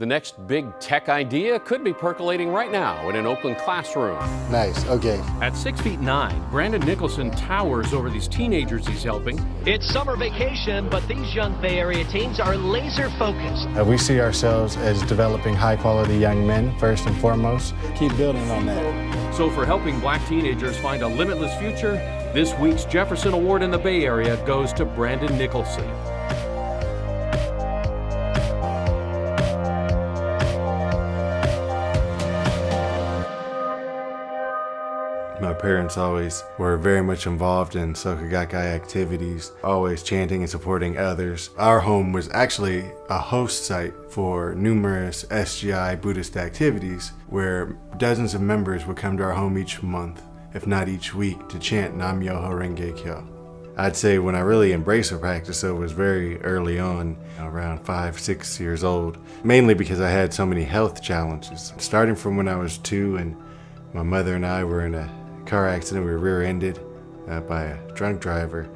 The next big tech idea could be percolating right now in an Oakland classroom. Nice, okay. At 6'9", Brandon Nicholson towers over these teenagers he's helping. It's summer vacation, but these young Bay Area teens are laser focused. We see ourselves as developing high-quality young men, first and foremost. Keep building on that. So for helping black teenagers find a limitless future, this week's Jefferson Award in the Bay Area goes to Brandon Nicholson. My parents always were very much involved in Soka Gakkai activities, always chanting and supporting others. Our home was actually a host site for numerous SGI Buddhist activities where dozens of members would come to our home each month, if not each week, to chant Nam Myoho Renge Kyo. I'd say when I really embraced the practice, it was very early on, around 5, 6 years old, mainly because I had so many health challenges. Starting from when I was 2 and my mother and I were in a car accident. We were rear-ended by a drunk driver,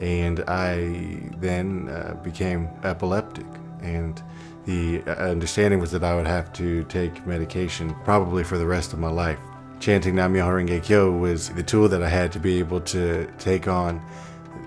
and I then became epileptic, and the understanding was that I would have to take medication probably for the rest of my life. Chanting Nam Myoho Renge Kyo was the tool that I had to be able to take on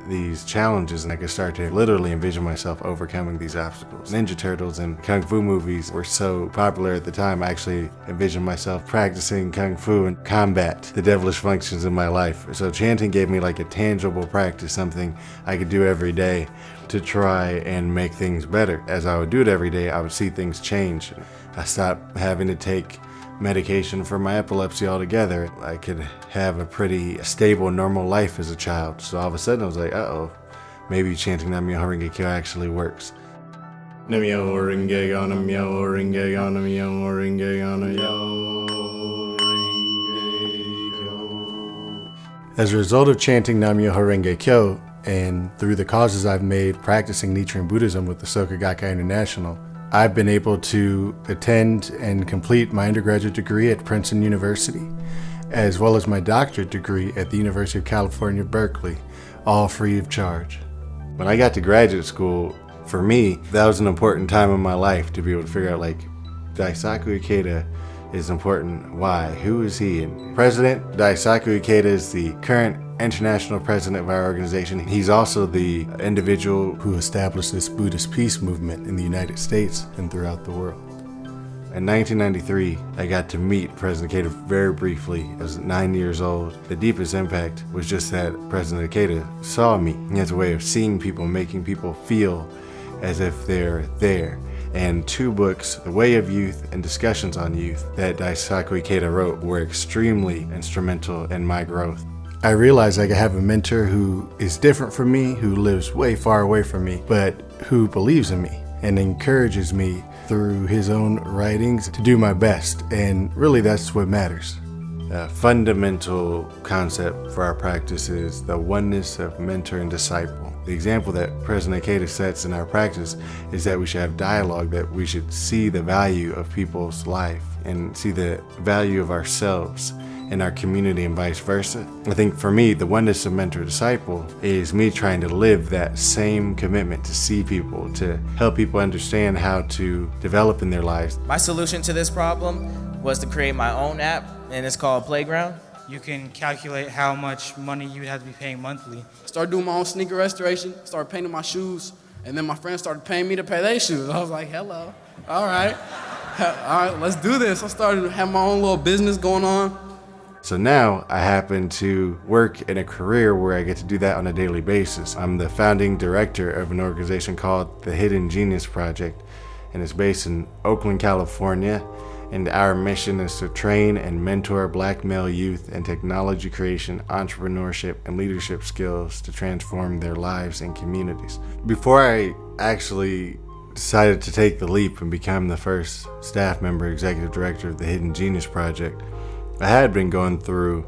these challenges, and I could start to literally envision myself overcoming these obstacles. Ninja Turtles and Kung Fu movies were so popular at the time, I actually envisioned myself practicing Kung Fu and combat the devilish functions in my life. So chanting gave me like a tangible practice, something I could do every day to try and make things better. As I would do it every day, I would see things change. I stopped having to take medication for my epilepsy altogether. I could have a pretty stable, normal life as a child. So all of a sudden I was like, uh-oh, maybe chanting Nam Myoho Renge Kyo actually works. Nam Myoho Renge Kyo, Nam Myoho Renge Kyo, Nam Myoho Renge Kyo, Nam Myoho Renge Kyo. As a result of chanting Nam Myoho Renge Kyo, and through the causes I've made practicing Nichiren Buddhism with the Soka Gakkai International, I've been able to attend and complete my undergraduate degree at Princeton University, as well as my doctorate degree at the University of California, Berkeley, all free of charge. When I got to graduate school, for me, that was an important time in my life to be able to figure out, like, Daisaku Ikeda is important. Why? Who is he? And President Daisaku Ikeda is the current international president of our organization. He's also the individual who established this Buddhist peace movement in the United States and throughout the world. In 1993, I got to meet President Ikeda very briefly. I was 9 years old. The deepest impact was just that President Ikeda saw me. He has a way of seeing people, making people feel as if they're there. And 2 books, The Way of Youth and Discussions on Youth, that Daisaku Ikeda wrote were extremely instrumental in my growth. I realized I could have a mentor who is different from me, who lives way far away from me, but who believes in me and encourages me through his own writings to do my best. And really, that's what matters. A fundamental concept for our practice is the oneness of mentor and disciple. The example that President Ikeda sets in our practice is that we should have dialogue, that we should see the value of people's life and see the value of ourselves in our community and vice versa. I think for me, the oneness of mentor-disciple is me trying to live that same commitment to see people, to help people understand how to develop in their lives. My solution to this problem was to create my own app, and it's called Playground. You can calculate how much money you would have to be paying monthly. Started doing my own sneaker restoration, started painting my shoes, and then my friends started paying me to pay their shoes. I was like, hello, all right, let's do this. I started to have my own little business going on. So now I happen to work in a career where I get to do that on a daily basis. I'm the founding director of an organization called the Hidden Genius Project, and it's based in Oakland, California. And our mission is to train and mentor Black male youth in technology creation, entrepreneurship, and leadership skills to transform their lives and communities. Before I actually decided to take the leap and become the first staff member, executive director of the Hidden Genius Project, I had been going through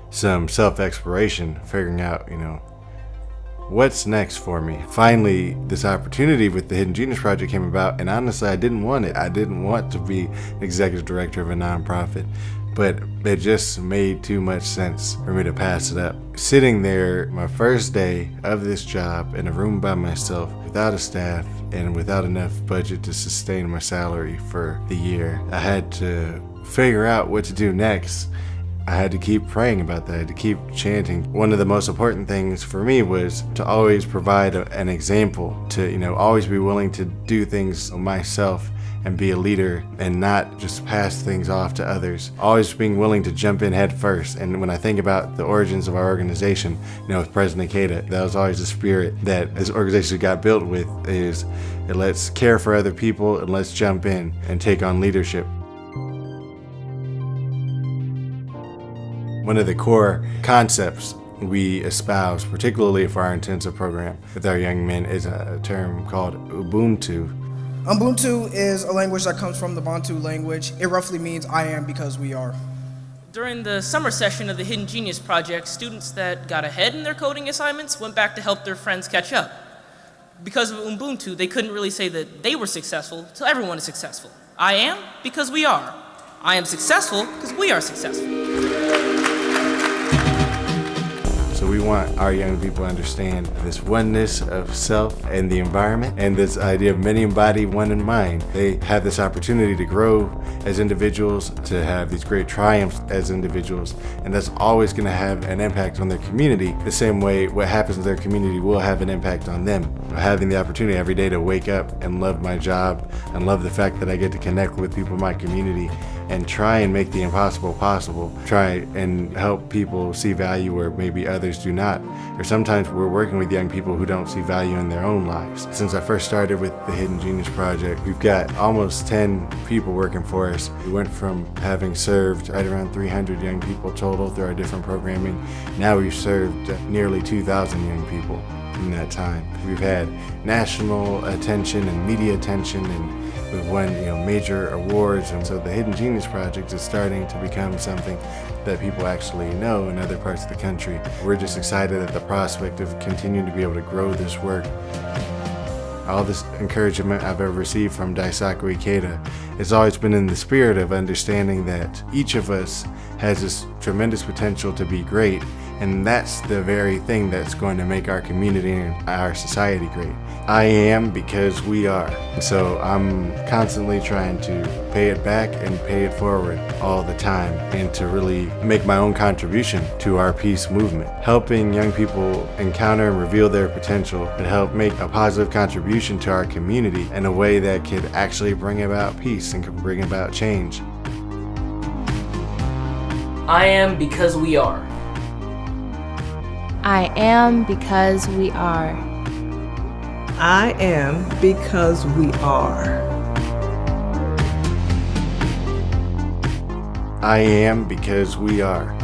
some self-exploration, figuring out, what's next for me. Finally, this opportunity with the Hidden Genius Project came about, and honestly, I didn't want it. I didn't want to be an executive director of a nonprofit, but it just made too much sense for me to pass it up. Sitting there my first day of this job in a room by myself without a staff and without enough budget to sustain my salary for the year, I had to figure out what to do next. I had to keep praying about that. I had to keep chanting. One of the most important things for me was to always provide an example, to always be willing to do things myself and be a leader and not just pass things off to others. Always being willing to jump in head first. And when I think about the origins of our organization, with President Ikeda, that was always the spirit that this organization got built with, is let's care for other people and let's jump in and take on leadership. One of the core concepts we espouse, particularly for our intensive program with our young men, is a term called Ubuntu. Ubuntu is a language that comes from the Bantu language. It roughly means I am because we are. During the summer session of the Hidden Genius Project, students that got ahead in their coding assignments went back to help their friends catch up. Because of Ubuntu, they couldn't really say that they were successful till everyone is successful. I am because we are. I am successful because we are successful. So we want our young people to understand this oneness of self and the environment, and this idea of many in body, one in mind. They have this opportunity to grow as individuals, to have these great triumphs as individuals, and that's always going to have an impact on their community, the same way what happens in their community will have an impact on them. Having the opportunity every day to wake up and love my job and love the fact that I get to connect with people in my community and try and make the impossible possible, try and help people see value where maybe others do not. Or sometimes we're working with young people who don't see value in their own lives. Since I first started with the Hidden Genius Project, we've got almost 10 people working for us. We went from having served right around 300 young people total through our different programming. Now we've served nearly 2,000 young people in that time. We've had national attention and media attention, and we've won major awards, and so the Hidden Genius Project is starting to become something that people actually know in other parts of the country. We're just excited at the prospect of continuing to be able to grow this work. All this encouragement I've ever received from Daisaku Ikeda has always been in the spirit of understanding that each of us has this tremendous potential to be great, and that's the very thing that's going to make our community and our society great. I am because we are. And so I'm constantly trying to pay it back and pay it forward all the time, and to really make my own contribution to our peace movement. Helping young people encounter and reveal their potential and help make a positive contribution to our community in a way that could actually bring about peace and could bring about change. I am because we are. I am because we are. I am because we are. I am because we are.